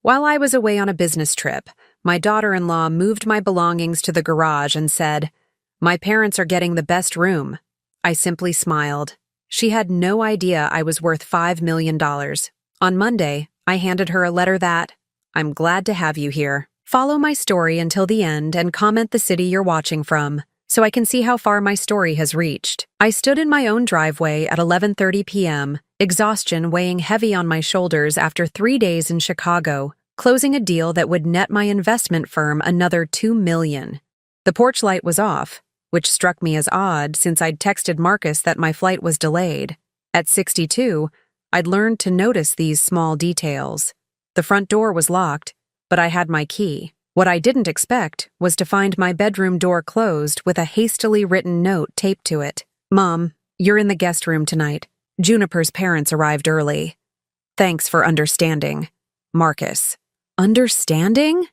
While I was away on a business trip, my daughter-in-law moved my belongings to the garage and said, "My parents are getting the best room." I simply smiled. She had no idea I was worth $5 million. On Monday, I handed her a letter that, "I'm glad to have you here. Follow my story until the end and comment the city you're watching from, so I can see how far my story has reached." I stood in my own driveway at 11:30 p.m., exhaustion weighing heavy on my shoulders after 3 days in Chicago, closing a deal that would net my investment firm another $2 million. The porch light was off, which struck me as odd since I'd texted Marcus that my flight was delayed. At 62, I'd learned to notice these small details. The front door was locked, but I had my key. What I didn't expect was to find my bedroom door closed with a hastily written note taped to it. "Mom, you're in the guest room tonight. Juniper's parents arrived early. Thanks for understanding. Marcus." Understanding?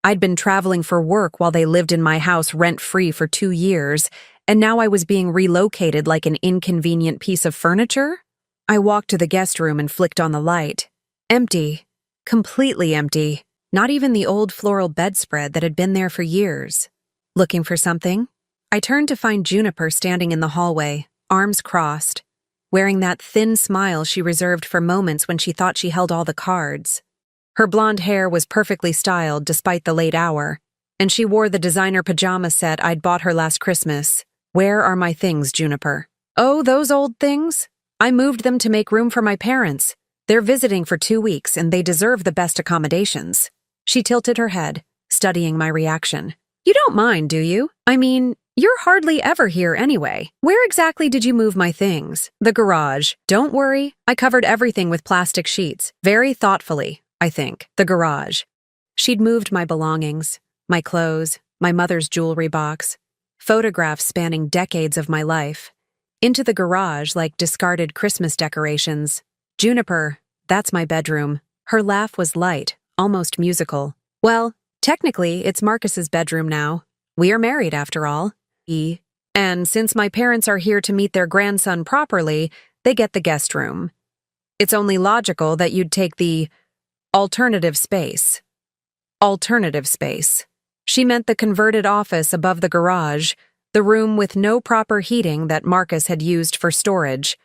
I'd been traveling for work while they lived in my house rent-free for 2 years, and now I was being relocated like an inconvenient piece of furniture? I walked to the guest room and flicked on the light. Empty. Completely empty. Not even the old floral bedspread that had been there for years. Looking for something? I turned to find Juniper standing in the hallway, arms crossed, wearing that thin smile she reserved for moments when she thought she held all the cards. Her blonde hair was perfectly styled despite the late hour, and she wore the designer pajama set I'd bought her last Christmas. "Where are my things, Juniper?" "Oh, those old things? I moved them to make room for my parents. They're visiting for 2 weeks, and they deserve the best accommodations." She tilted her head, studying my reaction. "You don't mind, do you? I mean, you're hardly ever here anyway. Where exactly did you move my things?" "The garage. Don't worry, I covered everything with plastic sheets. Very thoughtfully, I think. The garage." She'd moved my belongings, my clothes, my mother's jewelry box, photographs spanning decades of my life, into the garage like discarded Christmas decorations. "Juniper, that's my bedroom." Her laugh was light, almost musical. "Well, technically, it's Marcus's bedroom now. We are married, after all. And since my parents are here to meet their grandson properly, they get the guest room. It's only logical that you'd take the alternative space." Alternative space. She meant the converted office above the garage, the room with no proper heating that Marcus had used for storage.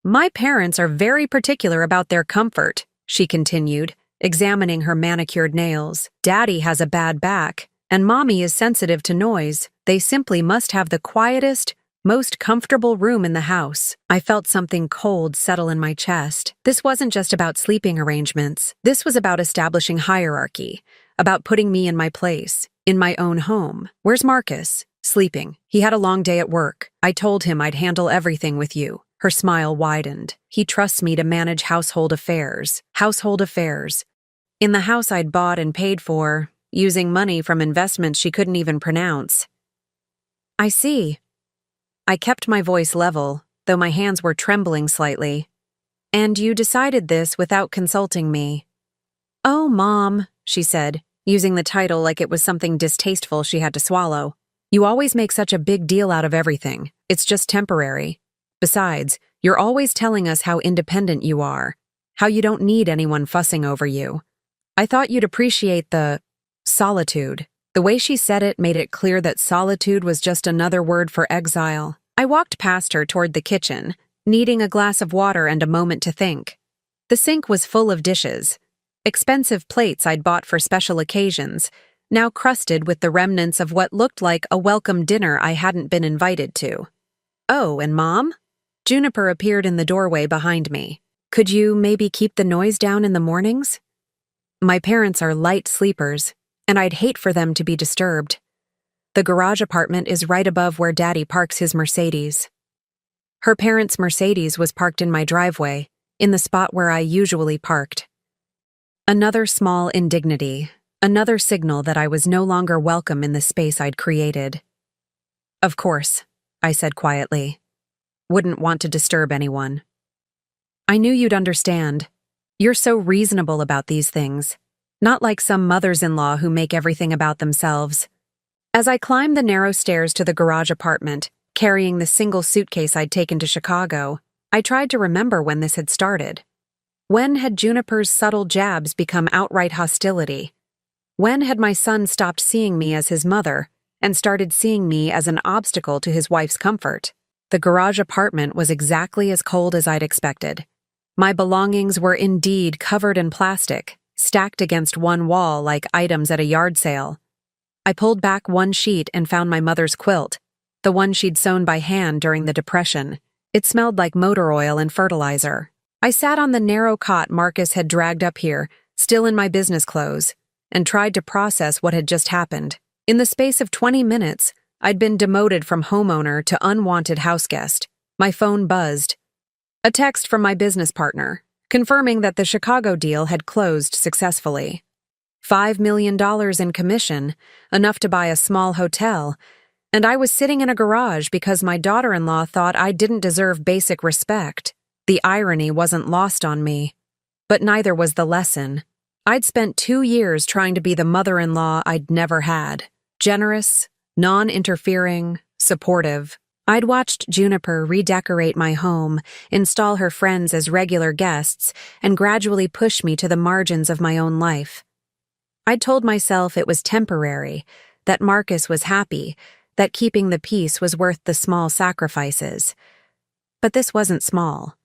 "My parents are very particular about their comfort," she continued, examining her manicured nails. "Daddy has a bad back, and Mommy is sensitive to noise. They simply must have the quietest, most comfortable room in the house." I felt something cold settle in my chest. This wasn't just about sleeping arrangements. This was about establishing hierarchy, about putting me in my place, in my own home. "Where's Marcus?" "Sleeping. He had a long day at work. I told him I'd handle everything with you." Her smile widened. "He trusts me to manage household affairs." Household affairs. In the house I'd bought and paid for, using money from investments she couldn't even pronounce. "I see." I kept my voice level, though my hands were trembling slightly. "And you decided this without consulting me." "Oh, Mom," she said, using the title like it was something distasteful she had to swallow. "You always make such a big deal out of everything. It's just temporary. Besides, you're always telling us how independent you are, how you don't need anyone fussing over you. I thought you'd appreciate the solitude." The way she said it made it clear that solitude was just another word for exile. I walked past her toward the kitchen, needing a glass of water and a moment to think. The sink was full of dishes, expensive plates I'd bought for special occasions, now crusted with the remnants of what looked like a welcome dinner I hadn't been invited to. "Oh, and Mom?" Juniper appeared in the doorway behind me. "Could you maybe keep the noise down in the mornings? My parents are light sleepers, and I'd hate for them to be disturbed. The garage apartment is right above where Daddy parks his Mercedes." Her parents' Mercedes was parked in my driveway, in the spot where I usually parked. Another small indignity, another signal that I was no longer welcome in the space I'd created. "Of course," I said quietly. "Wouldn't want to disturb anyone." "I knew you'd understand. You're so reasonable about these things. Not like some mothers-in-law who make everything about themselves." As I climbed the narrow stairs to the garage apartment, carrying the single suitcase I'd taken to Chicago, I tried to remember when this had started. When had Juniper's subtle jabs become outright hostility? When had my son stopped seeing me as his mother and started seeing me as an obstacle to his wife's comfort? The garage apartment was exactly as cold as I'd expected. My belongings were indeed covered in plastic, stacked against one wall like items at a yard sale. I pulled back one sheet and found my mother's quilt, the one she'd sewn by hand during the Depression. It smelled like motor oil and fertilizer. I sat on the narrow cot Marcus had dragged up here, still in my business clothes, and tried to process what had just happened. In the space of 20 minutes, I'd been demoted from homeowner to unwanted houseguest. My phone buzzed. A text from my business partner, confirming that the Chicago deal had closed successfully. $5 million in commission, enough to buy a small hotel, and I was sitting in a garage because my daughter-in-law thought I didn't deserve basic respect. The irony wasn't lost on me, but neither was the lesson. I'd spent 2 years trying to be the mother-in-law I'd never had. Generous, non-interfering, supportive. I'd watched Juniper redecorate my home, install her friends as regular guests, and gradually push me to the margins of my own life. I'd told myself it was temporary, that Marcus was happy, that keeping the peace was worth the small sacrifices. But this wasn't small.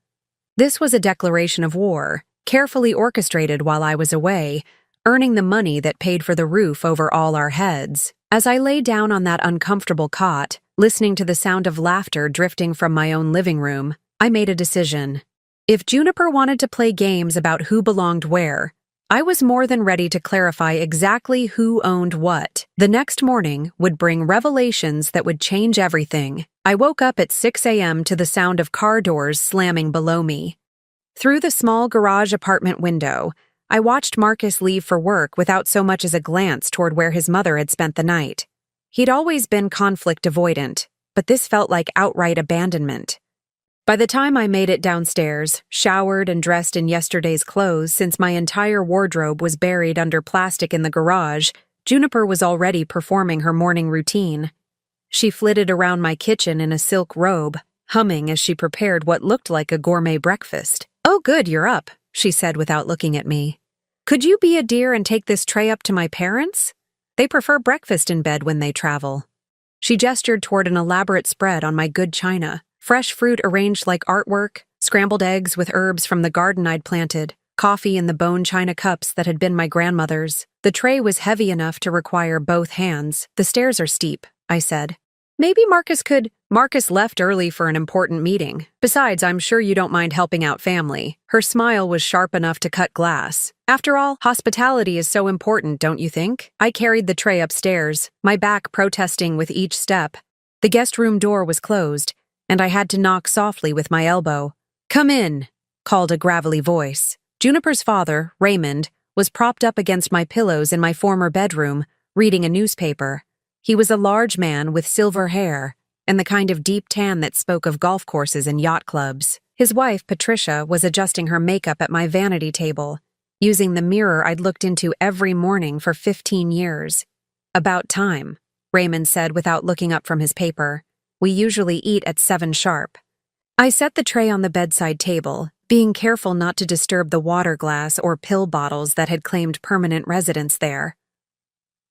This was a declaration of war, carefully orchestrated while I was away, earning the money that paid for the roof over all our heads. As I lay down on that uncomfortable cot, listening to the sound of laughter drifting from my own living room, I made a decision. If Juniper wanted to play games about who belonged where, I was more than ready to clarify exactly who owned what. The next morning would bring revelations that would change everything. I woke up at 6 a.m. to the sound of car doors slamming below me. Through the small garage apartment window, I watched Marcus leave for work without so much as a glance toward where his mother had spent the night. He'd always been conflict avoidant, but this felt like outright abandonment. By the time I made it downstairs, showered and dressed in yesterday's clothes since my entire wardrobe was buried under plastic in the garage, Juniper was already performing her morning routine. She flitted around my kitchen in a silk robe, humming as she prepared what looked like a gourmet breakfast. "Oh, good, you're up," she said without looking at me. "Could you be a dear and take this tray up to my parents? They prefer breakfast in bed when they travel." She gestured toward an elaborate spread on my good china, fresh fruit arranged like artwork, scrambled eggs with herbs from the garden I'd planted, coffee in the bone china cups that had been my grandmother's. The tray was heavy enough to require both hands. "The stairs are steep," I said. "Maybe Marcus could—" "Marcus left early for an important meeting. Besides, I'm sure you don't mind helping out family." Her smile was sharp enough to cut glass. "After all, hospitality is so important, don't you think?" I carried the tray upstairs, my back protesting with each step. The guest room door was closed, and I had to knock softly with my elbow. "Come in," called a gravelly voice. Juniper's father, Raymond, was propped up against my pillows in my former bedroom, reading a newspaper. He was a large man with silver hair, and the kind of deep tan that spoke of golf courses and yacht clubs. His wife, Patricia, was adjusting her makeup at my vanity table, using the mirror I'd looked into every morning for 15 years. "About time," Raymond said without looking up from his paper. "We usually eat at 7 sharp." I set the tray on the bedside table, being careful not to disturb the water glass or pill bottles that had claimed permanent residence there.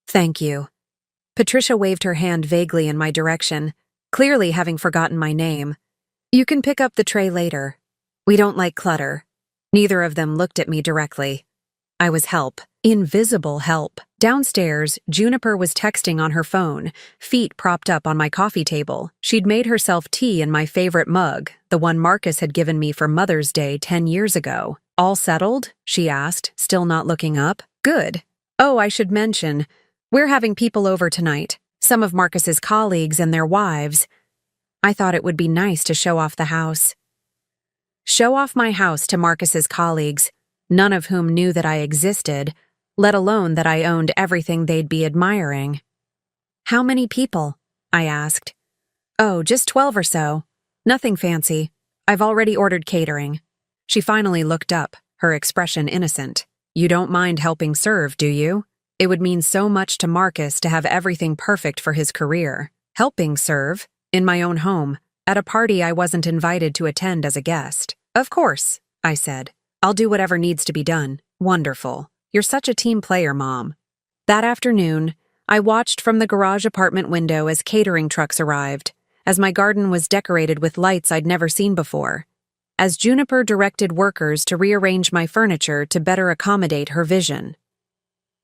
"Thank you." Patricia waved her hand vaguely in my direction, clearly having forgotten my name. "You can pick up the tray later. We don't like clutter." Neither of them looked at me directly. I was help. Invisible help. Downstairs, Juniper was texting on her phone, feet propped up on my coffee table. She'd made herself tea in my favorite mug, the one Marcus had given me for Mother's Day 10 years ago. "All settled?" she asked, still not looking up. "Good. Oh, I should mention, we're having people over tonight. Some of Marcus's colleagues and their wives. I thought it would be nice to show off the house." Show off my house to Marcus's colleagues, none of whom knew that I existed, let alone that I owned everything they'd be admiring. "How many people?" I asked. "Oh, just 12 or so. Nothing fancy. I've already ordered catering." She finally looked up, her expression innocent. "You don't mind helping serve, do you? It would mean so much to Marcus to have everything perfect for his career." "Helping serve? In my own home, at a party I wasn't invited to attend as a guest." "Of course," I said. I'll do whatever needs to be done. Wonderful. You're such a team player, Mom. That afternoon, I watched from the garage apartment window as catering trucks arrived, as my garden was decorated with lights I'd never seen before, as Juniper directed workers to rearrange my furniture to better accommodate her vision.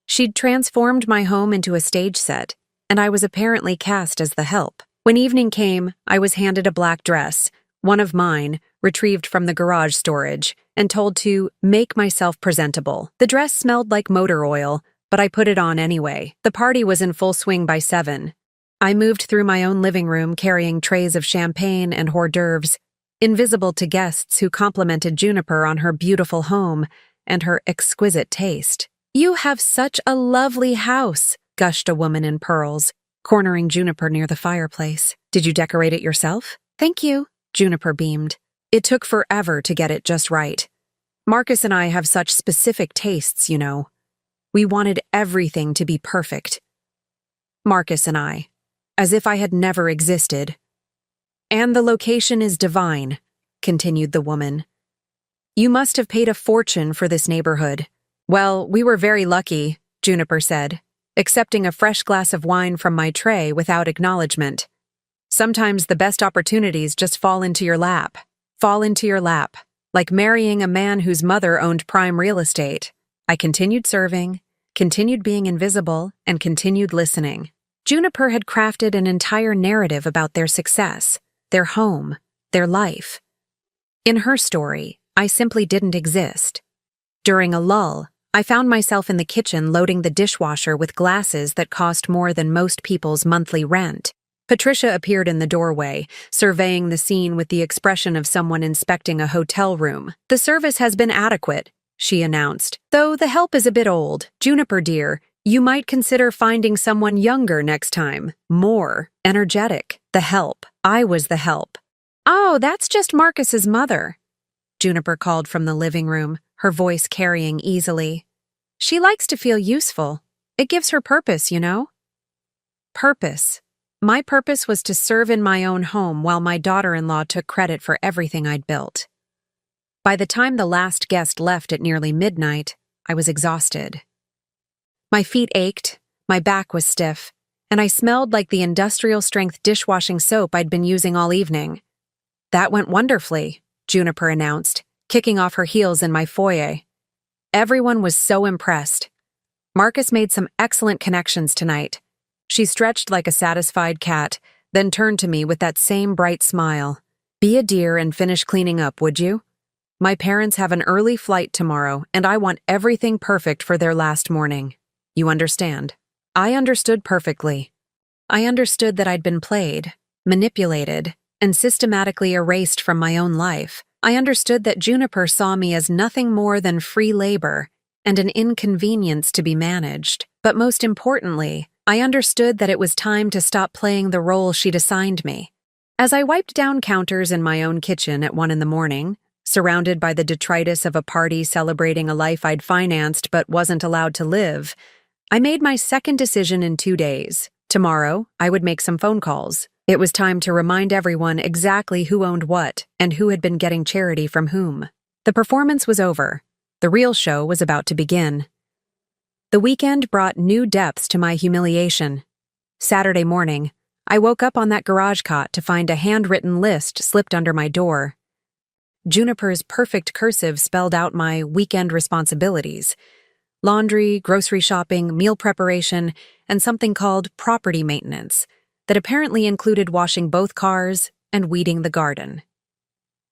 She'd transformed my home into a stage set, and I was apparently cast as the help. When evening came, I was handed a black dress, one of mine, retrieved from the garage storage, and told to make myself presentable. The dress smelled like motor oil, but I put it on anyway. The party was in full swing by 7. I moved through my own living room carrying trays of champagne and hors d'oeuvres, invisible to guests who complimented Juniper on her beautiful home and her exquisite taste. "You have such a lovely house," gushed a woman in pearls, cornering Juniper near the fireplace. "Did you decorate it yourself?" "Thank you," Juniper beamed. "It took forever to get it just right. Marcus and I have such specific tastes, you know. We wanted everything to be perfect. Marcus and I, as if I had never existed. And the location is divine," continued the woman. "You must have paid a fortune for this neighborhood." "Well, we were very lucky," Juniper said, accepting a fresh glass of wine from my tray without acknowledgement. "Sometimes the best opportunities just fall into your lap. Fall into your lap, like marrying a man whose mother owned prime real estate." I continued serving, continued being invisible, and continued listening. Juniper had crafted an entire narrative about their success, their home, their life. In her story, I simply didn't exist. During a lull, I found myself in the kitchen loading the dishwasher with glasses that cost more than most people's monthly rent. Patricia appeared in the doorway, surveying the scene with the expression of someone inspecting a hotel room. "The service has been adequate," she announced, "though the help is a bit old. Juniper, dear, you might consider finding someone younger next time, more energetic. The help. I was the help." "Oh, that's just Marcus's mother," Juniper called from the living room, her voice carrying easily. "She likes to feel useful. It gives her purpose, you know." Purpose. My purpose was to serve in my own home while my daughter-in-law took credit for everything I'd built. By the time the last guest left at nearly midnight, I was exhausted. My feet ached, my back was stiff, and I smelled like the industrial-strength dishwashing soap I'd been using all evening. "That went wonderfully," Juniper announced, kicking off her heels in my foyer. Everyone was so impressed. "Marcus made some excellent connections tonight." She stretched like a satisfied cat, then turned to me with that same bright smile. "Be a dear and finish cleaning up, would you? My parents have an early flight tomorrow, and I want everything perfect for their last morning. You understand?" I understood perfectly. I understood that I'd been played, manipulated, and systematically erased from my own life. I understood that Juniper saw me as nothing more than free labor and an inconvenience to be managed. But most importantly, I understood that it was time to stop playing the role she'd assigned me. As I wiped down counters in my own kitchen at 1 a.m, surrounded by the detritus of a party celebrating a life I'd financed but wasn't allowed to live, I made my second decision in 2 days. Tomorrow, I would make some phone calls. It was time to remind everyone exactly who owned what and who had been getting charity from whom. The performance was over. The real show was about to begin. The weekend brought new depths to my humiliation. Saturday morning, I woke up on that garage cot to find a handwritten list slipped under my door. Juniper's perfect cursive spelled out my weekend responsibilities: laundry, grocery shopping, meal preparation, and something called property maintenance that apparently included washing both cars and weeding the garden.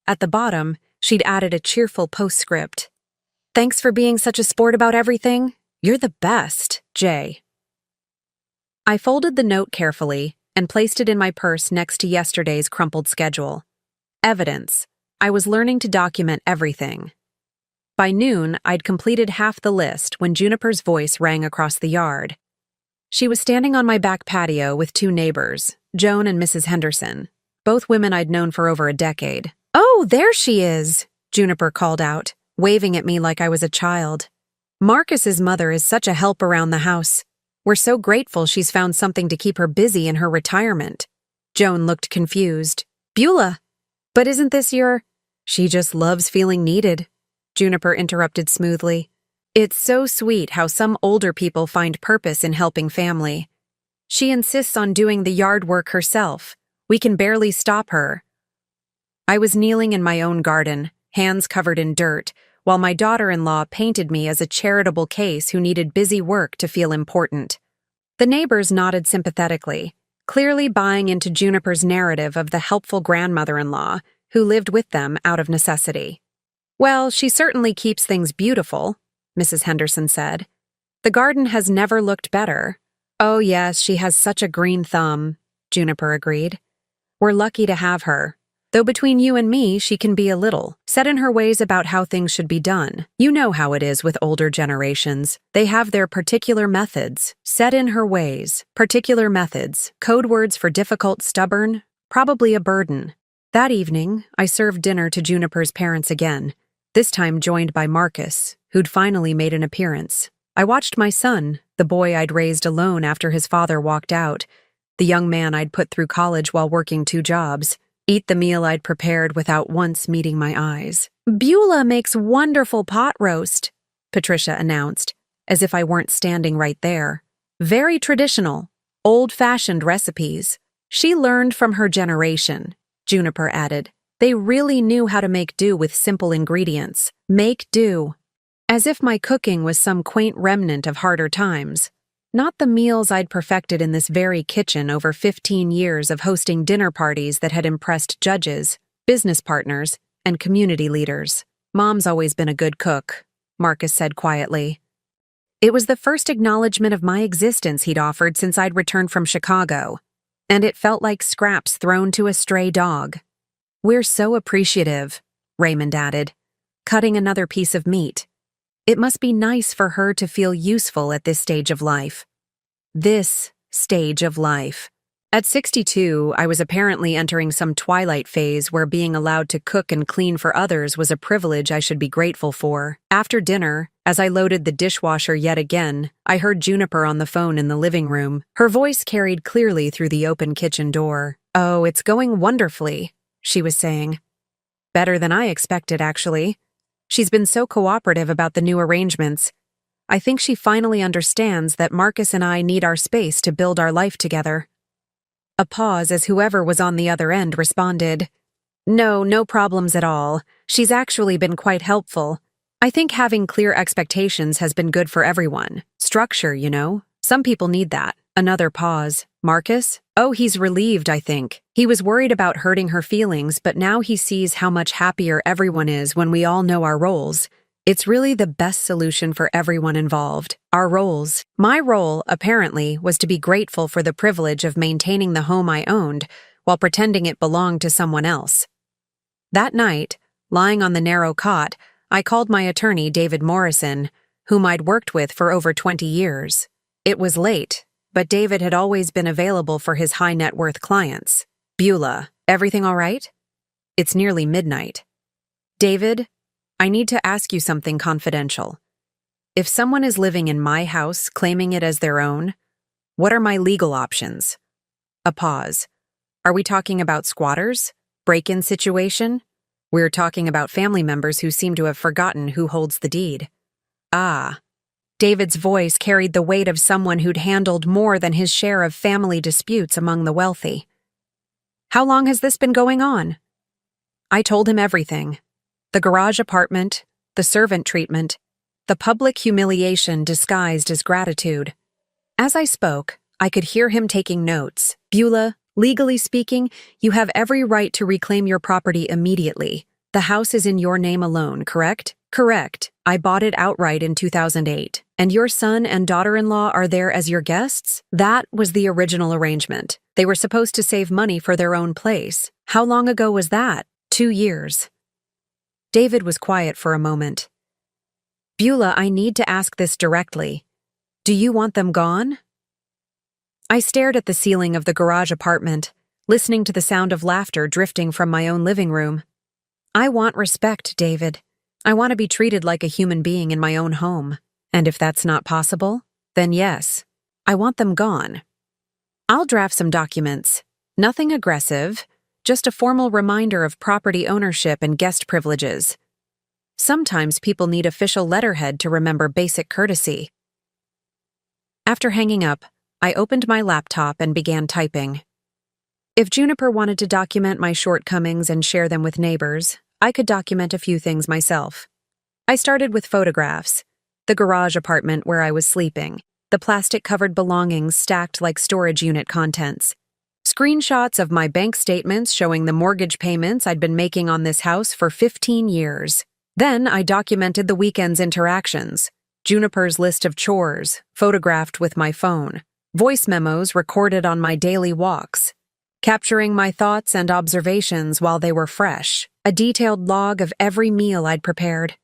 At the bottom, she'd added a cheerful postscript: "Thanks for being such a sport about everything. You're the best, Jay." I folded the note carefully and placed it in my purse next to yesterday's crumpled schedule. Evidence. I was learning to document everything. By noon, I'd completed half the list when Juniper's voice rang across the yard. She was standing on my back patio with 2 neighbors, Joan and Mrs. Henderson, both women I'd known for over a decade. "Oh, there she is," Juniper called out, waving at me like I was a child. "Marcus's mother is such a help around the house. We're so grateful she's found something to keep her busy in her retirement." Joan looked confused. "Beulah, but isn't this your—" "She just loves feeling needed." Juniper interrupted smoothly. It's so sweet how some older people find purpose in helping family. She insists on doing the yard work herself. We can barely stop her. I was kneeling in my own garden, hands covered in dirt, while my daughter-in-law painted me as a charitable case who needed busy work to feel important. The neighbors nodded sympathetically, clearly buying into Juniper's narrative of the helpful grandmother-in-law who lived with them out of necessity. Well, she certainly keeps things beautiful, Mrs. Henderson said. The garden has never looked better. Oh yes, she has such a green thumb, Juniper agreed. We're lucky to have her. Though between you and me, she can be a little set in her ways about how things should be done. You know how it is with older generations. They have their particular methods. Set in her ways. Particular methods. Code words for difficult, stubborn, probably a burden. That evening, I served dinner to Juniper's parents again, this time joined by Marcus, who'd finally made an appearance. I watched my son, the boy I'd raised alone after his father walked out, the young man I'd put through college while working 2 jobs, eat the meal I'd prepared without once meeting my eyes. Beulah makes wonderful pot roast, Patricia announced, as if I weren't standing right there. Very traditional, old-fashioned recipes. She learned from her generation, Juniper added. They really knew how to make do with simple ingredients. Make do. As if my cooking was some quaint remnant of harder times. Not the meals I'd perfected in this very kitchen over 15 years of hosting dinner parties that had impressed judges, business partners, and community leaders. Mom's always been a good cook, Marcus said quietly. It was the first acknowledgement of my existence he'd offered since I'd returned from Chicago, and it felt like scraps thrown to a stray dog. We're so appreciative, Raymond added, cutting another piece of meat. It must be nice for her to feel useful at this stage of life. This stage of life. At 62, I was apparently entering some twilight phase where being allowed to cook and clean for others was a privilege I should be grateful for. After dinner, as I loaded the dishwasher yet again, I heard Juniper on the phone in the living room. Her voice carried clearly through the open kitchen door. Oh, it's going wonderfully, she was saying. Better than I expected, actually. She's been so cooperative about the new arrangements. I think she finally understands that Marcus and I need our space to build our life together. A pause as whoever was on the other end responded, No problems at all. She's actually been quite helpful. I think having clear expectations has been good for everyone. Structure, you know. Some people need that. Another pause. Marcus? Oh, he's relieved, I think. He was worried about hurting her feelings, but now he sees how much happier everyone is when we all know our roles. It's really the best solution for everyone involved. Our roles. My role, apparently, was to be grateful for the privilege of maintaining the home I owned while pretending it belonged to someone else. That night, lying on the narrow cot, I called my attorney, David Morrison, whom I'd worked with for over 20 years. It was late, but David had always been available for his high-net-worth clients. Beulah, everything all right? It's nearly midnight. David, I need to ask you something confidential. If someone is living in my house, claiming it as their own, what are my legal options? A pause. Are we talking about squatters? Break-in situation? We're talking about family members who seem to have forgotten who holds the deed. Ah. David's voice carried the weight of someone who'd handled more than his share of family disputes among the wealthy. How long has this been going on? I told him everything. The garage apartment, the servant treatment, the public humiliation disguised as gratitude. As I spoke, I could hear him taking notes. Beulah, legally speaking, you have every right to reclaim your property immediately. The house is in your name alone, correct? Correct. I bought it outright in 2008. And your son and daughter-in-law are there as your guests? That was the original arrangement. They were supposed to save money for their own place. How long ago was that? 2 years. David was quiet for a moment. Beulah, I need to ask this directly. Do you want them gone? I stared at the ceiling of the garage apartment, listening to the sound of laughter drifting from my own living room. I want respect, David. I want to be treated like a human being in my own home. And if that's not possible, then yes, I want them gone. I'll draft some documents. Nothing aggressive, just a formal reminder of property ownership and guest privileges. Sometimes people need official letterhead to remember basic courtesy. After hanging up, I opened my laptop and began typing. If Juniper wanted to document my shortcomings and share them with neighbors, I could document a few things myself. I started with photographs: the garage apartment where I was sleeping, the plastic-covered belongings stacked like storage unit contents, screenshots of my bank statements showing the mortgage payments I'd been making on this house for 15 years. Then I documented the weekend's interactions: Juniper's list of chores, photographed with my phone, voice memos recorded on my daily walks, capturing my thoughts and observations while they were fresh, a detailed log of every meal I'd prepared,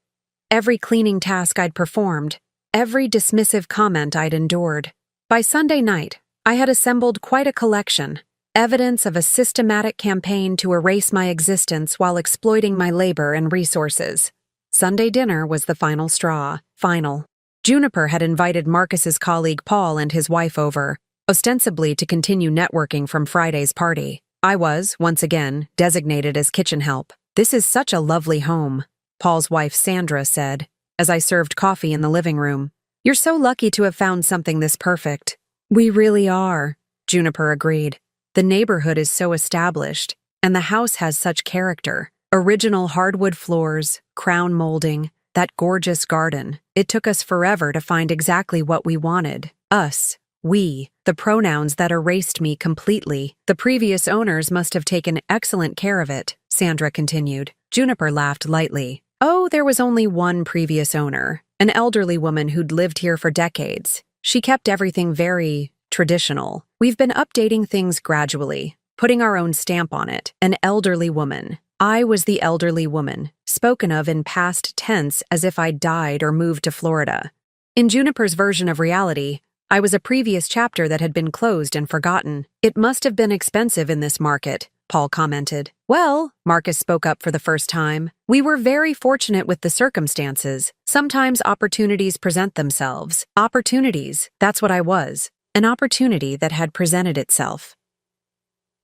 every cleaning task I'd performed, every dismissive comment I'd endured. By Sunday night, I had assembled quite a collection, evidence of a systematic campaign to erase my existence while exploiting my labor and resources. Sunday dinner was the final straw. Final. Juniper had invited Marcus's colleague Paul and his wife over, ostensibly to continue networking from Friday's party. I was, once again, designated as kitchen help. "This is such a lovely home," Paul's wife Sandra said, as I served coffee in the living room. "You're so lucky to have found something this perfect." "We really are," Juniper agreed. "The neighborhood is so established, and the house has such character. Original hardwood floors, crown molding, that gorgeous garden. It took us forever to find exactly what we wanted. Us. We. The pronouns that erased me completely. The previous owners must have taken excellent care of it," Sandra continued. Juniper laughed lightly. "Oh, there was only one previous owner, an elderly woman who'd lived here for decades. She kept everything very traditional. We've been updating things gradually, putting our own stamp on it. An elderly woman. I was the elderly woman, spoken of in past tense as if I'd died or moved to Florida. In Juniper's version of reality, I was a previous chapter that had been closed and forgotten. "It must have been expensive in this market," Paul commented. "Well," Marcus spoke up for the first time, "we were very fortunate with the circumstances. Sometimes opportunities present themselves. Opportunities, that's what I was. An opportunity that had presented itself."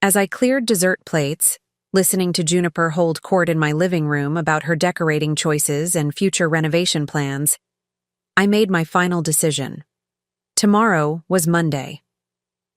As I cleared dessert plates, listening to Juniper hold court in my living room about her decorating choices and future renovation plans, I made my final decision. Tomorrow was Monday.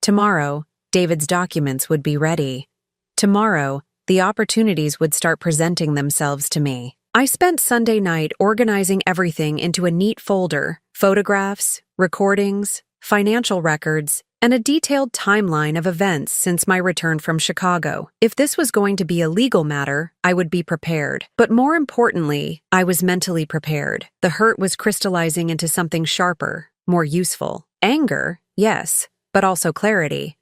Tomorrow, David's documents would be ready. Tomorrow, the opportunities would start presenting themselves to me. I spent Sunday night organizing everything into a neat folder: photographs, recordings, financial records, and a detailed timeline of events since my return from Chicago. If this was going to be a legal matter, I would be prepared. But more importantly, I was mentally prepared. The hurt was crystallizing into something sharper, more useful. Anger, yes, but also clarity.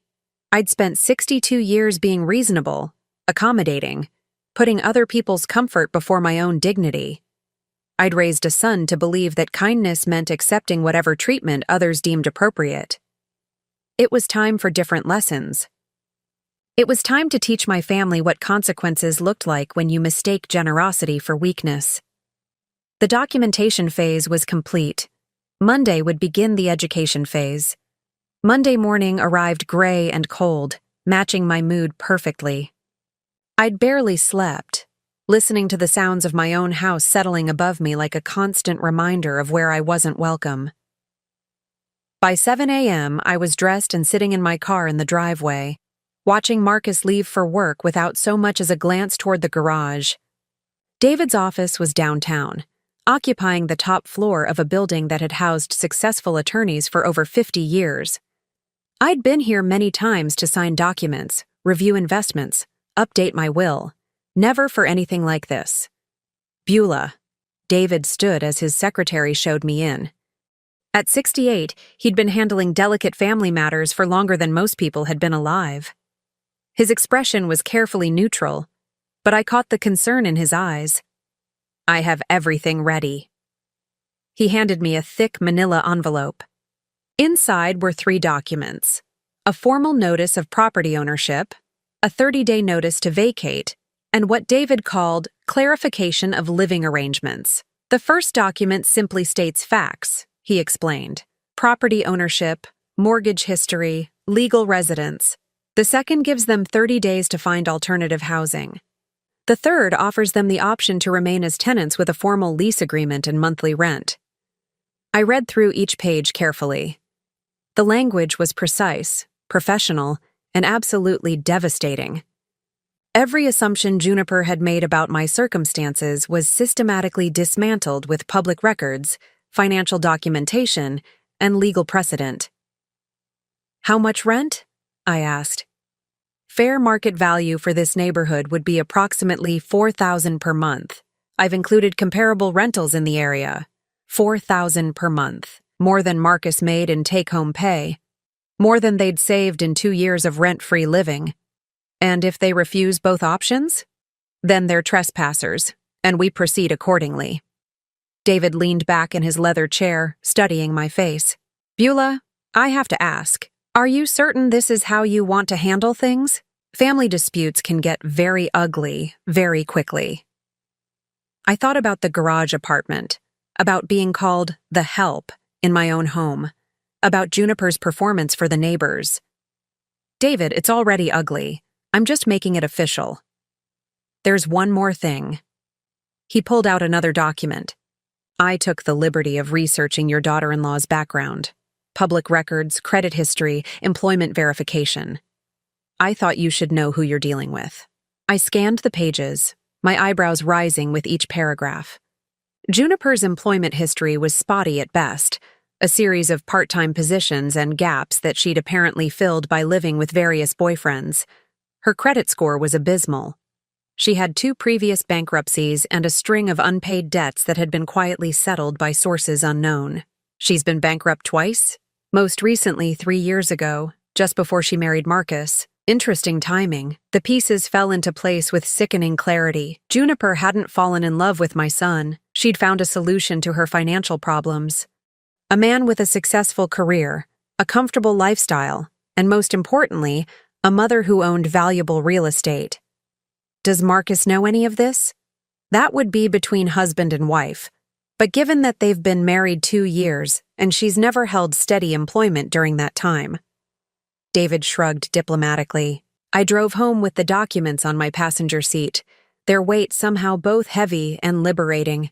I'd spent 62 years being reasonable, accommodating, putting other people's comfort before my own dignity. I'd raised a son to believe that kindness meant accepting whatever treatment others deemed appropriate. It was time for different lessons. It was time to teach my family what consequences looked like when you mistake generosity for weakness. The documentation phase was complete. Monday would begin the education phase. Monday morning arrived gray and cold, matching my mood perfectly. I'd barely slept, listening to the sounds of my own house settling above me like a constant reminder of where I wasn't welcome. By 7 a.m., I was dressed and sitting in my car in the driveway, watching Marcus leave for work without so much as a glance toward the garage. David's office was downtown, occupying the top floor of a building that had housed successful attorneys for over 50 years. I'd been here many times to sign documents, review investments, update my will. Never for anything like this. Beulah. David stood as his secretary showed me in. At 68, he'd been handling delicate family matters for longer than most people had been alive. His expression was carefully neutral, but I caught the concern in his eyes. "I have everything ready." He handed me a thick manila envelope. Inside were 3 documents: a formal notice of property ownership, a 30-day notice to vacate, and what David called clarification of living arrangements. The first document simply states facts, he explained: property ownership, mortgage history, legal residence. The second gives them 30 days to find alternative housing. The third offers them the option to remain as tenants with a formal lease agreement and monthly rent. I read through each page carefully. The language was precise, professional, and absolutely devastating. Every assumption Juniper had made about my circumstances was systematically dismantled with public records, financial documentation, and legal precedent. "How much rent?" I asked. "Fair market value for this neighborhood would be approximately $4,000 per month. I've included comparable rentals in the area. $4,000 per month. More than Marcus made in take-home pay. More than they'd saved in 2 years of rent-free living. And if they refuse both options? Then they're trespassers, and we proceed accordingly." David leaned back in his leather chair, studying my face. "Beulah, I have to ask, are you certain this is how you want to handle things? Family disputes can get very ugly very quickly." I thought about the garage apartment, about being called the help in my own home, about Juniper's performance for the neighbors. "David, it's already ugly. I'm just making it official. There's one more thing." He pulled out another document. "I took the liberty of researching your daughter-in-law's background. Public records, credit history, employment verification. I thought you should know who you're dealing with." I scanned the pages, my eyebrows rising with each paragraph. Juniper's employment history was spotty at best, a series of part-time positions and gaps that she'd apparently filled by living with various boyfriends. Her credit score was abysmal. She had 2 previous bankruptcies and a string of unpaid debts that had been quietly settled by sources unknown. She's been bankrupt twice, most recently 3 years ago, just before she married Marcus. Interesting timing. The pieces fell into place with sickening clarity. Juniper hadn't fallen in love with my son. She'd found a solution to her financial problems. A man with a successful career, a comfortable lifestyle, and most importantly, a mother who owned valuable real estate. Does Marcus know any of this? That would be between husband and wife. But given that they've been married 2 years, and she's never held steady employment during that time. David shrugged diplomatically. I drove home with the documents on my passenger seat, their weight somehow both heavy and liberating.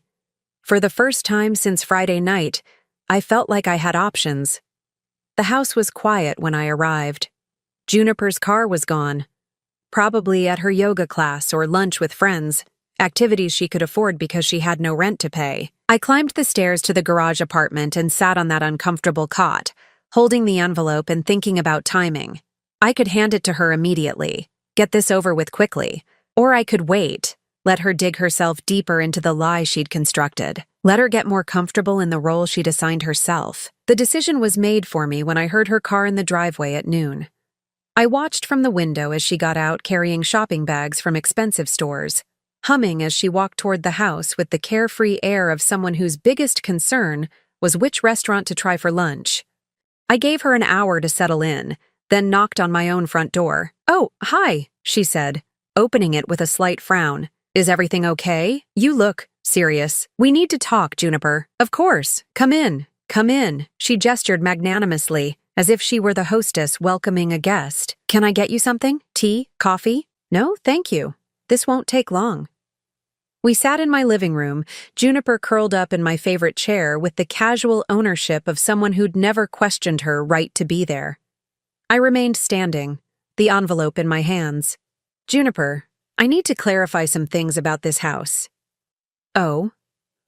For the first time since Friday night, I felt like I had options. The house was quiet when I arrived. Juniper's car was gone. Probably at her yoga class or lunch with friends, activities she could afford because she had no rent to pay. I climbed the stairs to the garage apartment and sat on that uncomfortable cot, holding the envelope and thinking about timing. I could hand it to her immediately, get this over with quickly, or I could wait, let her dig herself deeper into the lie she'd constructed, let her get more comfortable in the role she'd assigned herself. The decision was made for me when I heard her car in the driveway at noon. I watched from the window as she got out carrying shopping bags from expensive stores, humming as she walked toward the house with the carefree air of someone whose biggest concern was which restaurant to try for lunch. I gave her an hour to settle in, then knocked on my own front door. "Oh, hi," she said, opening it with a slight frown. "Is everything okay? You look serious. We need to talk, Juniper." "Of course. Come in. Come in." She gestured magnanimously, as if she were the hostess welcoming a guest. "Can I get you something? Tea? Coffee?" "No, thank you. This won't take long." We sat in my living room, Juniper curled up in my favorite chair with the casual ownership of someone who'd never questioned her right to be there. I remained standing, the envelope in my hands. "Juniper, I need to clarify some things about this house." "Oh?"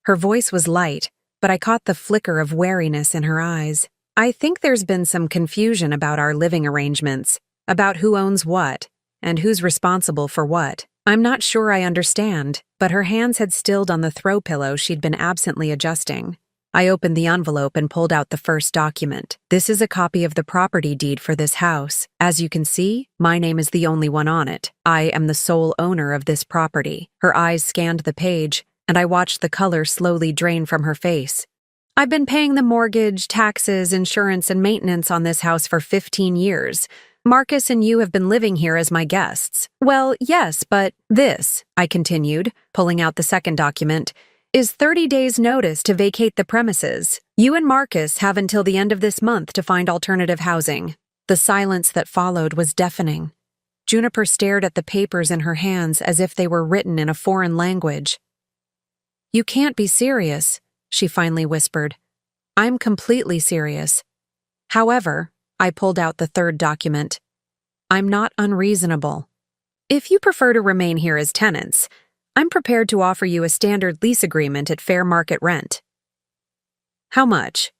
Her voice was light, but I caught the flicker of wariness in her eyes. "I think there's been some confusion about our living arrangements, about who owns what, and who's responsible for what. I'm not sure I understand," but her hands had stilled on the throw pillow she'd been absently adjusting. I opened the envelope and pulled out the first document. "This is a copy of the property deed for this house. As you can see, my name is the only one on it. I am the sole owner of this property." Her eyes scanned the page, and I watched the color slowly drain from her face. "I've been paying the mortgage, taxes, insurance, and maintenance on this house for 15 years. Marcus and you have been living here as my guests." "Well, yes, but this," I continued, pulling out the second document, "is 30 days' notice to vacate the premises. You and Marcus have until the end of this month to find alternative housing." The silence that followed was deafening. Juniper stared at the papers in her hands as if they were written in a foreign language. "You can't be serious," she finally whispered. "I'm completely serious. However," I pulled out the third document, "I'm not unreasonable. If you prefer to remain here as tenants, I'm prepared to offer you a standard lease agreement at fair market rent." "How much?"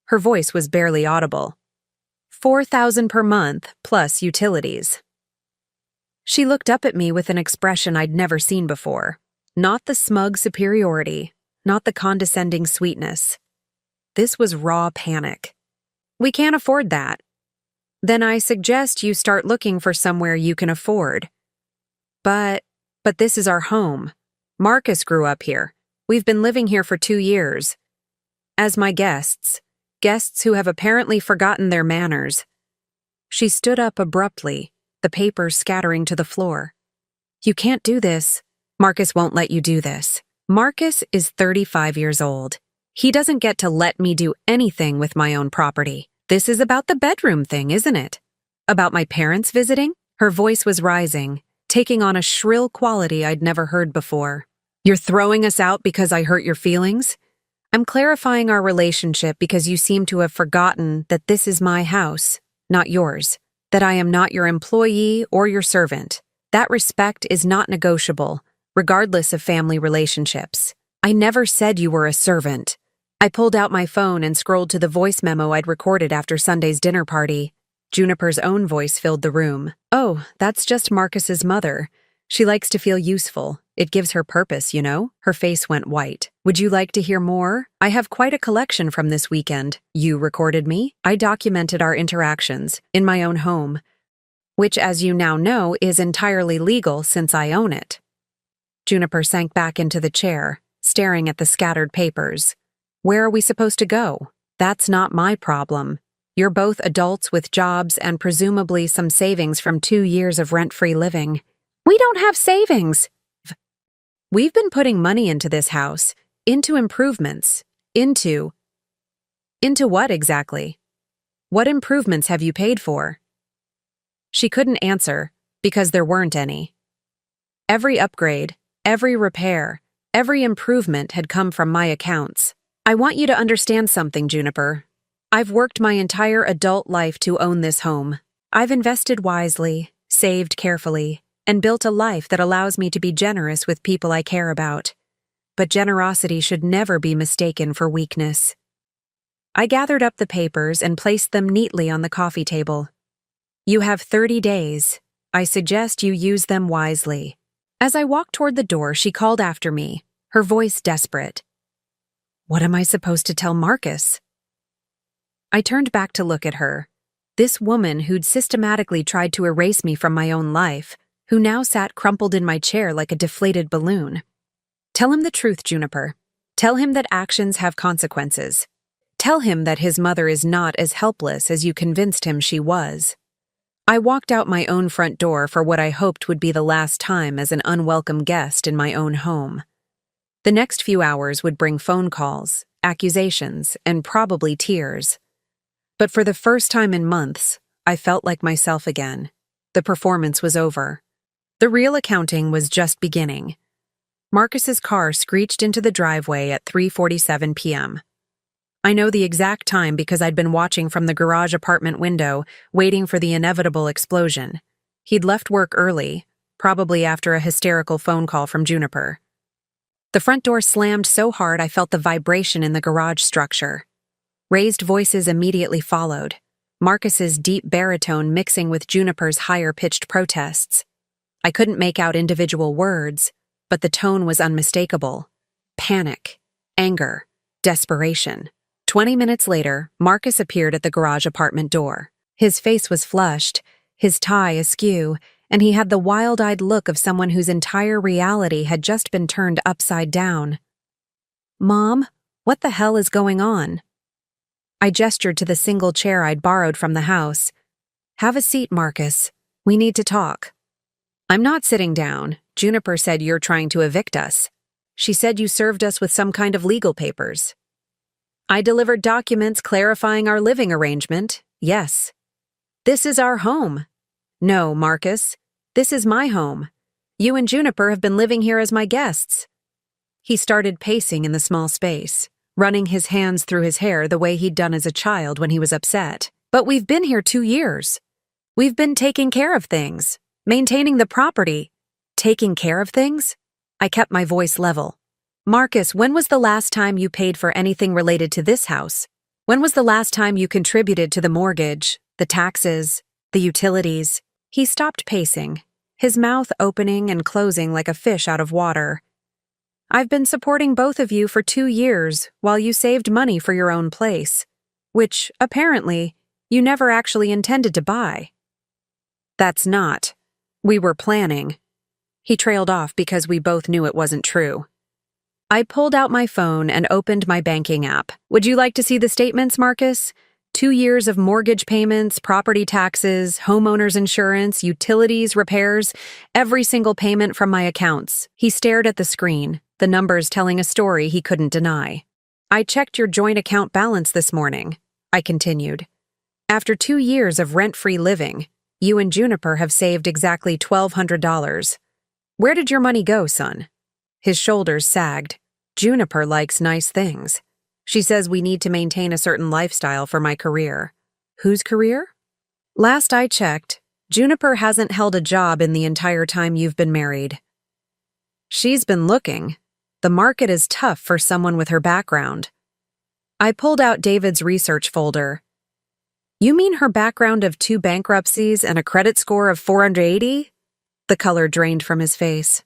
Her voice was barely audible. "$4,000 per month, plus utilities." She looked up at me with an expression I'd never seen before. Not the smug superiority, not the condescending sweetness. This was raw panic. "We can't afford that." "Then I suggest you start looking for somewhere you can afford." But this is our home. Marcus grew up here. We've been living here for 2 years. As my guests who have apparently forgotten their manners." She stood up abruptly, the papers scattering to the floor. "You can't do this. Marcus won't let you do this. Marcus is 35 years old. He doesn't get to let me do anything with my own property. This is about the bedroom thing, isn't it? About my parents visiting?" Her voice was rising, taking on a shrill quality I'd never heard before. "You're throwing us out because I hurt your feelings? I'm clarifying our relationship because you seem to have forgotten that this is my house, not yours. That I am not your employee or your servant. That respect is not negotiable, regardless of family relationships. I never said you were a servant." I pulled out my phone and scrolled to the voice memo I'd recorded after Sunday's dinner party. Juniper's own voice filled the room. "Oh, that's just Marcus's mother. She likes to feel useful. It gives her purpose, you know?" Her face went white. "Would you like to hear more? I have quite a collection from this weekend. You recorded me. I documented our interactions in my own home, which, as you now know, is entirely legal since I own it." Juniper sank back into the chair, staring at the scattered papers. "Where are we supposed to go? That's not my problem. You're both adults with jobs and presumably some savings from 2 years of rent-free living." "We don't have savings." "We've been putting money into this house, into improvements, into what exactly? What improvements have you paid for?" She couldn't answer because there weren't any. Every upgrade, every repair, every improvement had come from my accounts. "I want you to understand something, Juniper. I've worked my entire adult life to own this home. I've invested wisely, saved carefully, and built a life that allows me to be generous with people I care about. But generosity should never be mistaken for weakness." I gathered up the papers and placed them neatly on the coffee table. "You have 30 days. I suggest you use them wisely." As I walked toward the door, she called after me, her voice desperate. "What am I supposed to tell Marcus?" I turned back to look at her. This woman who'd systematically tried to erase me from my own life, who now sat crumpled in my chair like a deflated balloon. "Tell him the truth, Juniper. Tell him that actions have consequences. Tell him that his mother is not as helpless as you convinced him she was." I walked out my own front door for what I hoped would be the last time as an unwelcome guest in my own home. The next few hours would bring phone calls, accusations, and probably tears. But for the first time in months, I felt like myself again. The performance was over. The real accounting was just beginning. Marcus's car screeched into the driveway at 3:47 p.m. I know the exact time because I'd been watching from the garage apartment window, waiting for the inevitable explosion. He'd left work early, probably after a hysterical phone call from Juniper. The front door slammed so hard I felt the vibration in the garage structure. Raised voices immediately followed, Marcus's deep baritone mixing with Juniper's higher-pitched protests. I couldn't make out individual words, but the tone was unmistakable. Panic, anger, desperation. 20 minutes later, Marcus appeared at the garage apartment door. His face was flushed, his tie askew, and he had the wild-eyed look of someone whose entire reality had just been turned upside down. "Mom, what the hell is going on?" I gestured to the single chair I'd borrowed from the house. "Have a seat, Marcus. We need to talk." "I'm not sitting down. Juniper said you're trying to evict us. She said you served us with some kind of legal papers." "I delivered documents clarifying our living arrangement. Yes." "This is our home." "No, Marcus. This is my home. You and Juniper have been living here as my guests." He started pacing in the small space, running his hands through his hair the way he'd done as a child when he was upset. "But we've been here 2 years. We've been taking care of things, maintaining the property." "Taking care of things?" I kept my voice level. "Marcus, when was the last time you paid for anything related to this house? When was the last time you contributed to the mortgage, the taxes, the utilities?" He stopped pacing, his mouth opening and closing like a fish out of water. "I've been supporting both of you for 2 years while you saved money for your own place, which, apparently, you never actually intended to buy." "That's not. We were planning." He trailed off because we both knew it wasn't true. I pulled out my phone and opened my banking app. "Would you like to see the statements, Marcus? 2 years of mortgage payments, property taxes, homeowners insurance, utilities, repairs, every single payment from my accounts." He stared at the screen, the numbers telling a story he couldn't deny. "I checked your joint account balance this morning," I continued. "After 2 years of rent-free living, you and Juniper have saved exactly $1,200. Where did your money go, son?" His shoulders sagged. "Juniper likes nice things. She says we need to maintain a certain lifestyle for my career." "Whose career?" "Last I checked, Juniper hasn't held a job in the entire time you've been married." "She's been looking. The market is tough for someone with her background." I pulled out David's research folder. "You mean her background of 2 bankruptcies and a credit score of 480? The color drained from his face.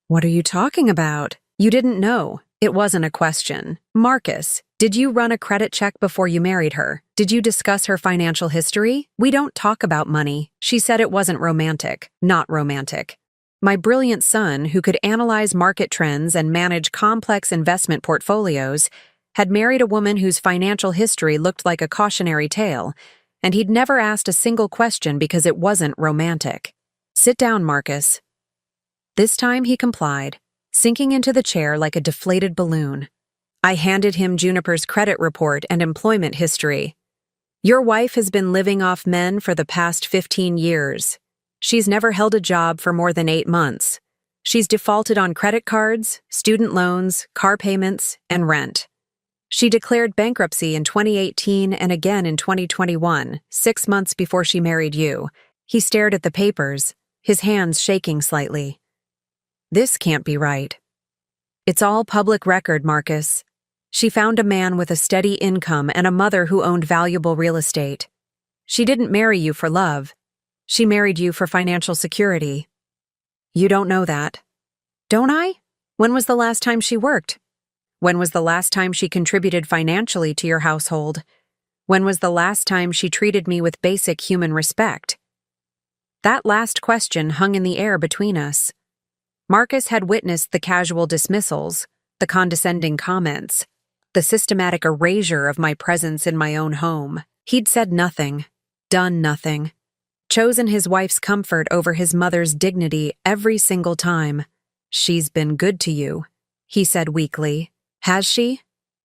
"What are you talking about?" "You didn't know. It wasn't a question. Marcus, did you run a credit check before you married her? Did you discuss her financial history? We don't talk about money." She said it wasn't romantic. Not romantic. My brilliant son, who could analyze market trends and manage complex investment portfolios, had married a woman whose financial history looked like a cautionary tale, and he'd never asked a single question because it wasn't romantic. "Sit down, Marcus." This time he complied, sinking into the chair like a deflated balloon. I handed him Juniper's credit report and employment history. "Your wife has been living off men for the past 15 years. She's never held a job for more than 8 months. She's defaulted on credit cards, student loans, car payments, and rent. She declared bankruptcy in 2018 and again in 2021, 6 months before she married you." He stared at the papers, his hands shaking slightly. "This can't be right." "It's all public record, Marcus. She found a man with a steady income and a mother who owned valuable real estate. She didn't marry you for love. She married you for financial security." "You don't know that." "Don't I? When was the last time she worked? When was the last time she contributed financially to your household? When was the last time she treated me with basic human respect?" That last question hung in the air between us. Marcus had witnessed the casual dismissals, the condescending comments, the systematic erasure of my presence in my own home. He'd said nothing, done nothing, chosen his wife's comfort over his mother's dignity every single time. "She's been good to you," he said weakly. "Has she?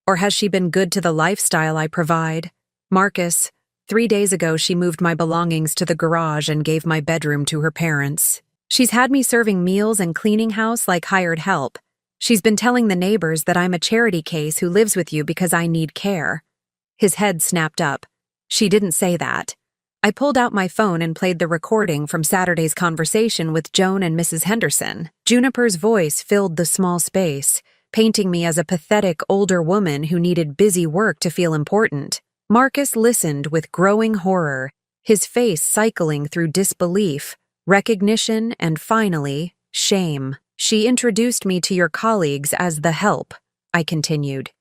Or has she been good to the lifestyle I provide? Marcus, 3 days ago she moved my belongings to the garage and gave my bedroom to her parents. She's had me serving meals and cleaning house like hired help. She's been telling the neighbors that I'm a charity case who lives with you because I need care." His head snapped up. "She didn't say that." I pulled out my phone and played the recording from Saturday's conversation with Joan and Mrs. Henderson. Juniper's voice filled the small space, painting me as a pathetic older woman who needed busy work to feel important. Marcus listened with growing horror, his face cycling through disbelief, recognition, and finally, shame. "She introduced me to your colleagues as the help," I continued.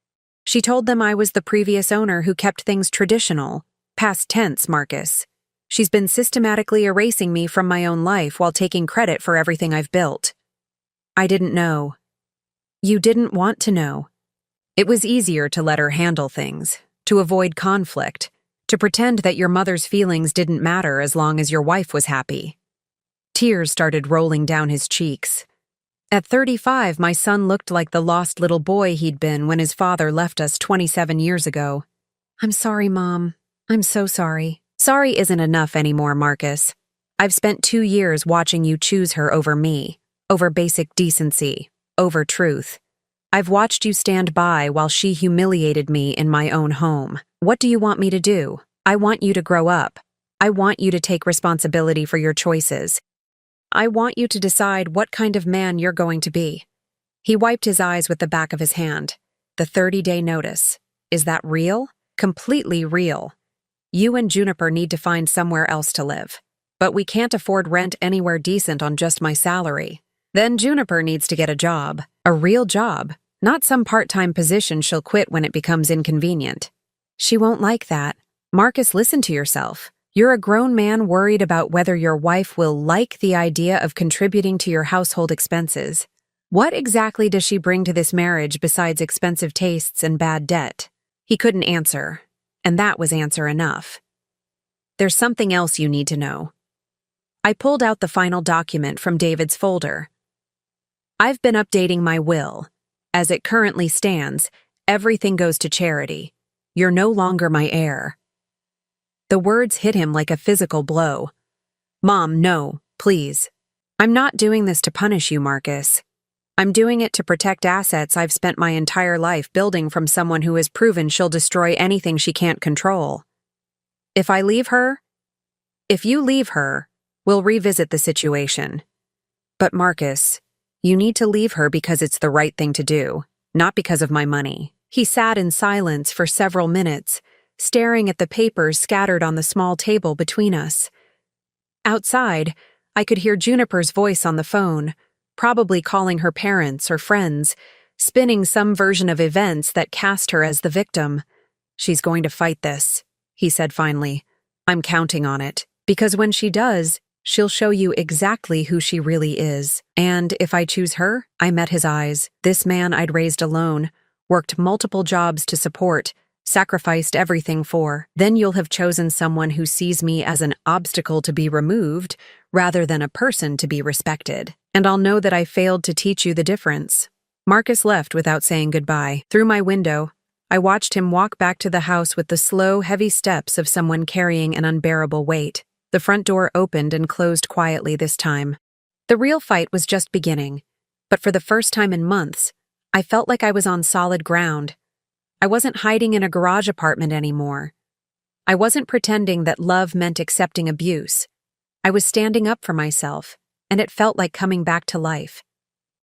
"She told them I was the previous owner who kept things traditional. Past tense, Marcus. She's been systematically erasing me from my own life while taking credit for everything I've built." "I didn't know." "You didn't want to know." It was easier to let her handle things, to avoid conflict, to pretend that your mother's feelings didn't matter as long as your wife was happy. Tears started rolling down his cheeks. At 35, my son looked like the lost little boy he'd been when his father left us 27 years ago. "I'm sorry, Mom. I'm so sorry." "Sorry isn't enough anymore, Marcus. I've spent 2 years watching you choose her over me, over basic decency, over truth. I've watched you stand by while she humiliated me in my own home. What do you want me to do? I want you to grow up. I want you to take responsibility for your choices. I want you to decide what kind of man you're going to be." He wiped his eyes with the back of his hand. "The 30-day notice. Is that real?" "Completely real. You and Juniper need to find somewhere else to live. But we can't afford rent anywhere decent on just my salary. Then Juniper needs to get a job. A real job. Not some part-time position she'll quit when it becomes inconvenient." "She won't like that. Marcus, listen to yourself. You're a grown man worried about whether your wife will like the idea of contributing to your household expenses. What exactly does she bring to this marriage besides expensive tastes and bad debt?" He couldn't answer, and that was answer enough. "There's something else you need to know." I pulled out the final document from David's folder. "I've been updating my will. As it currently stands, everything goes to charity. You're no longer my heir." The words hit him like a physical blow. "Mom, no, please. I'm not doing this to punish you, Marcus. I'm doing it to protect assets I've spent my entire life building from someone who has proven she'll destroy anything she can't control. If you leave her, we'll revisit the situation. But Marcus, you need to leave her because it's the right thing to do, not because of my money." He sat in silence for several minutes, staring at the papers scattered on the small table between us. Outside, I could hear Juniper's voice on the phone, probably calling her parents or friends, spinning some version of events that cast her as the victim. "She's going to fight this," he said finally. "I'm counting on it. Because when she does, she'll show you exactly who she really is. And if I choose her," I met his eyes, "this man I'd raised alone, worked multiple jobs to support, sacrificed everything for, then you'll have chosen someone who sees me as an obstacle to be removed rather than a person to be respected. And I'll know that I failed to teach you the difference." Marcus left without saying goodbye. Through my window, I watched him walk back to the house with the slow, heavy steps of someone carrying an unbearable weight. The front door opened and closed quietly this time. The real fight was just beginning, but for the first time in months, I felt like I was on solid ground. I wasn't hiding in a garage apartment anymore. I wasn't pretending that love meant accepting abuse. I was standing up for myself, and it felt like coming back to life.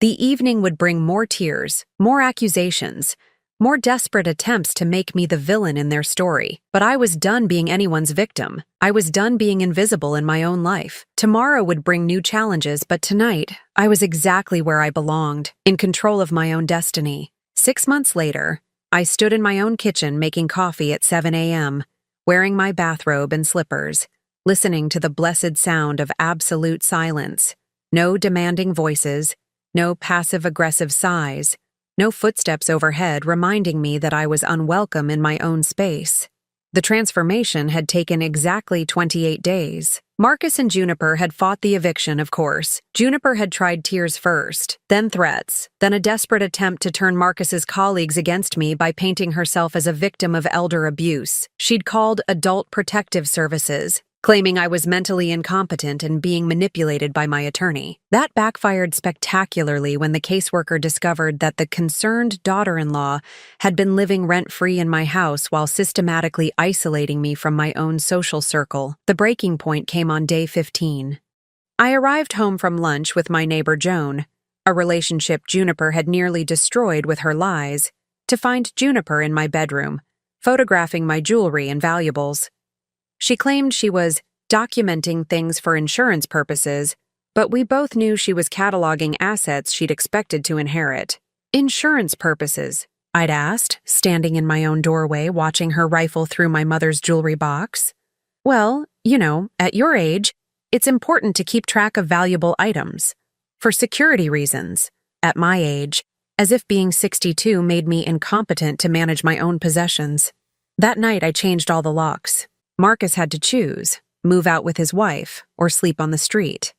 The evening would bring more tears, more accusations, more desperate attempts to make me the villain in their story. But I was done being anyone's victim. I was done being invisible in my own life. Tomorrow would bring new challenges, but tonight, I was exactly where I belonged, in control of my own destiny. 6 months later, I stood in my own kitchen making coffee at 7 a.m., wearing my bathrobe and slippers, listening to the blessed sound of absolute silence. No demanding voices, no passive-aggressive sighs, no footsteps overhead reminding me that I was unwelcome in my own space. The transformation had taken exactly 28 days. Marcus and Juniper had fought the eviction, of course. Juniper had tried tears first, then threats, then a desperate attempt to turn Marcus's colleagues against me by painting herself as a victim of elder abuse. She'd called Adult Protective Services, claiming I was mentally incompetent and being manipulated by my attorney. That backfired spectacularly when the caseworker discovered that the concerned daughter-in-law had been living rent-free in my house while systematically isolating me from my own social circle. The breaking point came on day 15. I arrived home from lunch with my neighbor Joan, a relationship Juniper had nearly destroyed with her lies, to find Juniper in my bedroom, photographing my jewelry and valuables. She claimed she was documenting things for insurance purposes, but we both knew she was cataloging assets she'd expected to inherit. "Insurance purposes?" I'd asked, standing in my own doorway watching her rifle through my mother's jewelry box. "Well, at your age, it's important to keep track of valuable items. For security reasons. At my age, as if being 62 made me incompetent to manage my own possessions. That night I changed all the locks. Marcus had to choose, move out with his wife, or sleep on the street.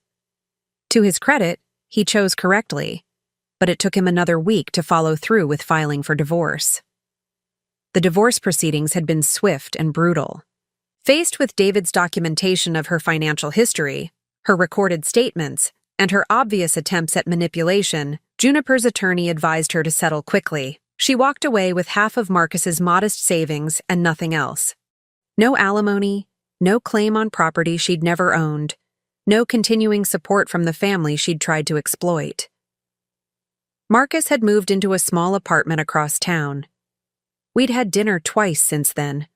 To his credit, he chose correctly, but it took him another week to follow through with filing for divorce. The divorce proceedings had been swift and brutal. Faced with David's documentation of her financial history, her recorded statements, and her obvious attempts at manipulation, Juniper's attorney advised her to settle quickly. She walked away with half of Marcus's modest savings and nothing else. No alimony, no claim on property she'd never owned, no continuing support from the family she'd tried to exploit. Marcus had moved into a small apartment across town. We'd had dinner twice since then.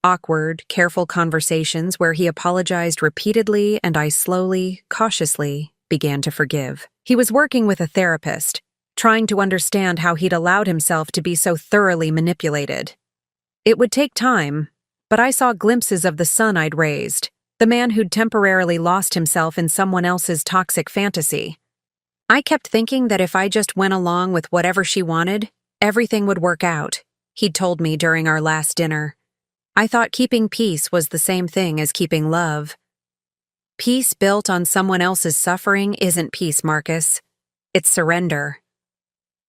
Awkward, careful conversations where he apologized repeatedly and I slowly, cautiously, began to forgive. He was working with a therapist, trying to understand how he'd allowed himself to be so thoroughly manipulated. It would take time, but I saw glimpses of the son I'd raised, the man who'd temporarily lost himself in someone else's toxic fantasy. I kept thinking that if I just went along with whatever she wanted, everything would work out, he'd told me during our last dinner. I thought keeping peace was the same thing as keeping love. Peace built on someone else's suffering isn't peace, Marcus. It's surrender.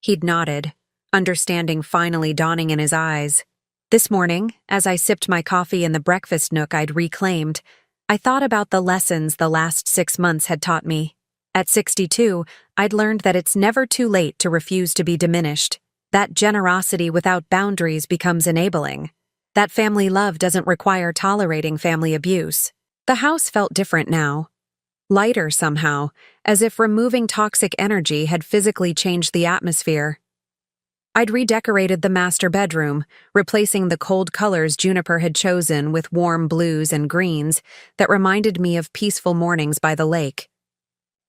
He'd nodded, understanding finally dawning in his eyes. This morning, as I sipped my coffee in the breakfast nook I'd reclaimed, I thought about the lessons the last 6 months had taught me. At 62, I'd learned that it's never too late to refuse to be diminished, that generosity without boundaries becomes enabling, that family love doesn't require tolerating family abuse. The house felt different now. Lighter somehow, as if removing toxic energy had physically changed the atmosphere. I'd redecorated the master bedroom, replacing the cold colors Juniper had chosen with warm blues and greens that reminded me of peaceful mornings by the lake.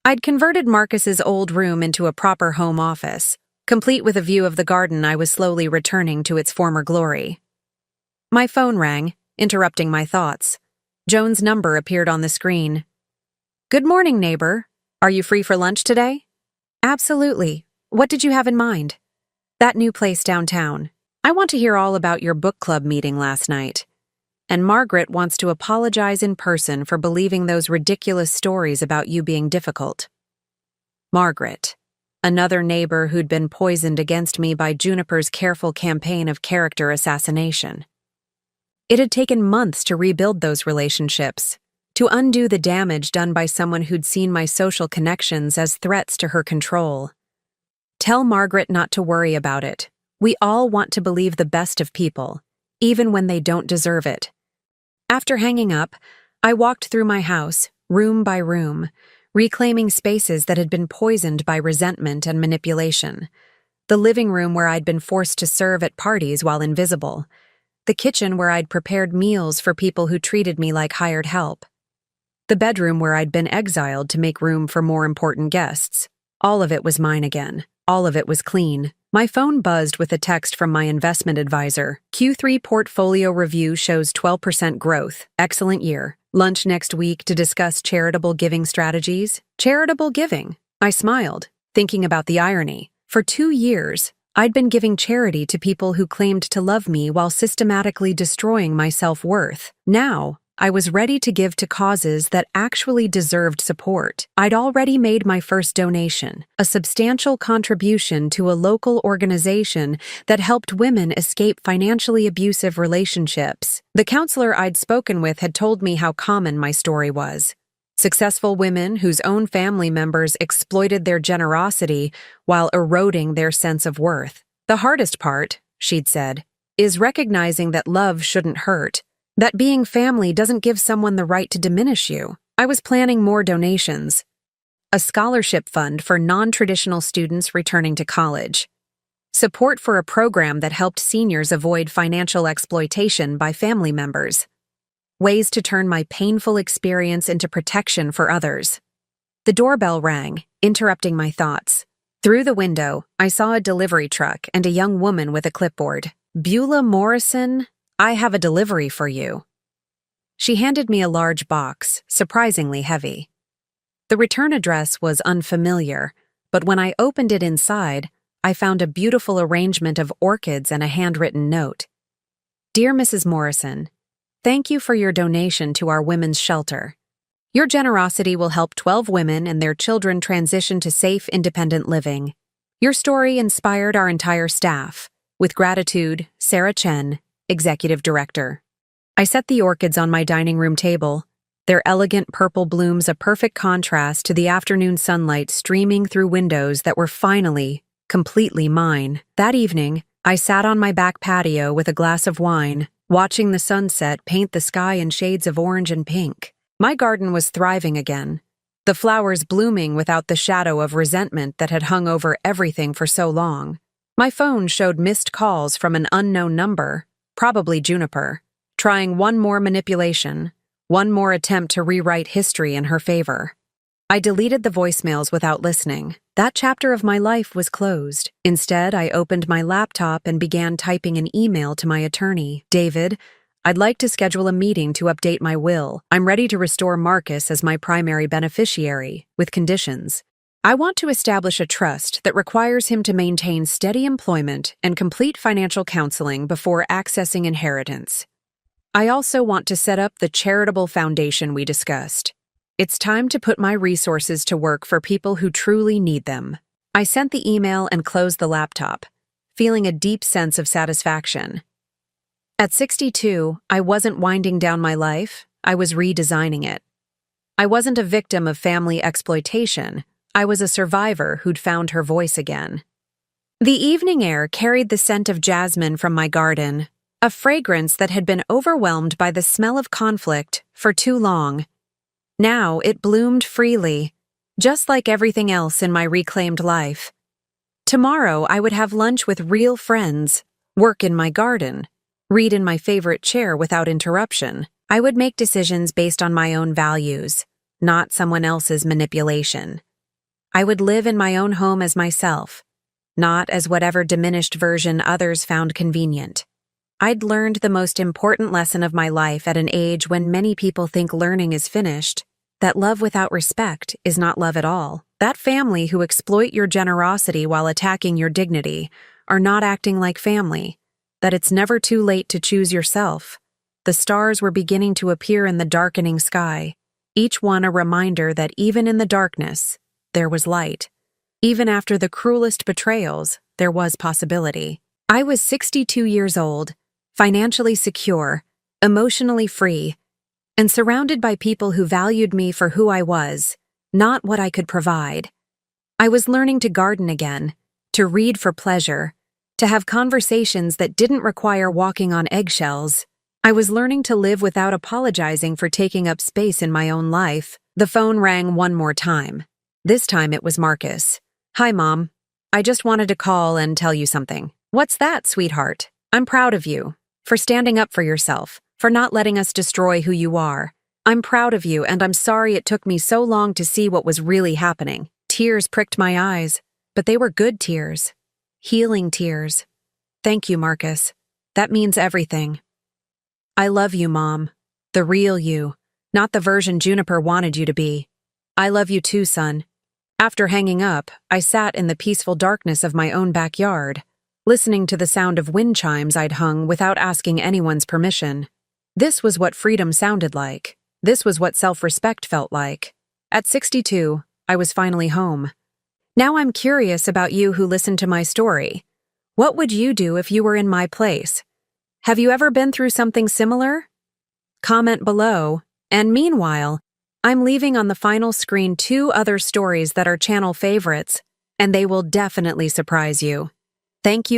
I'd converted Marcus's old room into a proper home office, complete with a view of the garden I was slowly returning to its former glory. My phone rang, interrupting my thoughts. Joan's number appeared on the screen. "Good morning, neighbor. Are you free for lunch today?" "Absolutely. What did you have in mind?" "That new place downtown. I want to hear all about your book club meeting last night. And Margaret wants to apologize in person for believing those ridiculous stories about you being difficult." Margaret, another neighbor who'd been poisoned against me by Juniper's careful campaign of character assassination. It had taken months to rebuild those relationships, to undo the damage done by someone who'd seen my social connections as threats to her control. Tell Margaret not to worry about it. We all want to believe the best of people, even when they don't deserve it. After hanging up, I walked through my house, room by room, reclaiming spaces that had been poisoned by resentment and manipulation. The living room where I'd been forced to serve at parties while invisible. The kitchen where I'd prepared meals for people who treated me like hired help. The bedroom where I'd been exiled to make room for more important guests. All of it was mine again. All of it was clean. My phone buzzed with a text from my investment advisor. Q3 portfolio review shows 12% growth. Excellent year. Lunch next week to discuss charitable giving strategies. Charitable giving. I smiled, thinking about the irony. For 2 years, I'd been giving charity to people who claimed to love me while systematically destroying my self-worth. Now, I was ready to give to causes that actually deserved support. I'd already made my first donation, a substantial contribution to a local organization that helped women escape financially abusive relationships. The counselor I'd spoken with had told me how common my story was. Successful women whose own family members exploited their generosity while eroding their sense of worth. The hardest part, she'd said, is recognizing that love shouldn't hurt. That being family doesn't give someone the right to diminish you. I was planning more donations. A scholarship fund for non-traditional students returning to college. Support for a program that helped seniors avoid financial exploitation by family members. Ways to turn my painful experience into protection for others. The doorbell rang, interrupting my thoughts. Through the window, I saw a delivery truck and a young woman with a clipboard. "Beulah Morrison, I have a delivery for you." She handed me a large box, surprisingly heavy. The return address was unfamiliar, but when I opened it inside, I found a beautiful arrangement of orchids and a handwritten note. "Dear Mrs. Morrison, thank you for your donation to our women's shelter. Your generosity will help 12 women and their children transition to safe, independent living. Your story inspired our entire staff. With gratitude, Sarah Chen, Executive Director." I set the orchids on my dining room table, their elegant purple blooms a perfect contrast to the afternoon sunlight streaming through windows that were finally, completely mine. That evening, I sat on my back patio with a glass of wine, watching the sunset paint the sky in shades of orange and pink. My garden was thriving again, the flowers blooming without the shadow of resentment that had hung over everything for so long. My phone showed missed calls from an unknown number, probably Juniper, trying one more manipulation, one more attempt to rewrite history in her favor. I deleted the voicemails without listening. That chapter of my life was closed. Instead, I opened my laptop and began typing an email to my attorney. David, I'd like to schedule a meeting to update my will. I'm ready to restore Marcus as my primary beneficiary, with conditions. I want to establish a trust that requires him to maintain steady employment and complete financial counseling before accessing inheritance. I also want to set up the charitable foundation we discussed. It's time to put my resources to work for people who truly need them. I sent the email and closed the laptop, feeling a deep sense of satisfaction. At 62, I wasn't winding down my life, I was redesigning it. I wasn't a victim of family exploitation, I was a survivor who'd found her voice again. The evening air carried the scent of jasmine from my garden, a fragrance that had been overwhelmed by the smell of conflict for too long. Now it bloomed freely, just like everything else in my reclaimed life. Tomorrow I would have lunch with real friends, work in my garden, read in my favorite chair without interruption. I would make decisions based on my own values, not someone else's manipulation. I would live in my own home as myself, not as whatever diminished version others found convenient. I'd learned the most important lesson of my life at an age when many people think learning is finished, that love without respect is not love at all. That family who exploit your generosity while attacking your dignity are not acting like family, that it's never too late to choose yourself. The stars were beginning to appear in the darkening sky, each one a reminder that even in the darkness, there was light. Even after the cruelest betrayals, there was possibility. I was 62 years old, financially secure, emotionally free, and surrounded by people who valued me for who I was, not what I could provide. I was learning to garden again, to read for pleasure, to have conversations that didn't require walking on eggshells. I was learning to live without apologizing for taking up space in my own life. The phone rang one more time. This time it was Marcus. Hi, Mom. I just wanted to call and tell you something. What's that, sweetheart? I'm proud of you, for standing up for yourself, for not letting us destroy who you are. I'm proud of you, and I'm sorry it took me so long to see what was really happening. Tears pricked my eyes, but they were good tears. Healing tears. Thank you, Marcus. That means everything. I love you, Mom. The real you, not the version Juniper wanted you to be. I love you too, son. After hanging up, I sat in the peaceful darkness of my own backyard, listening to the sound of wind chimes I'd hung without asking anyone's permission. This was what freedom sounded like. This was what self-respect felt like. At 62, I was finally home. Now I'm curious about you who listened to my story. What would you do if you were in my place? Have you ever been through something similar? Comment below, and meanwhile, I'm leaving on the final screen 2 other stories that are channel favorites, and they will definitely surprise you. Thank you for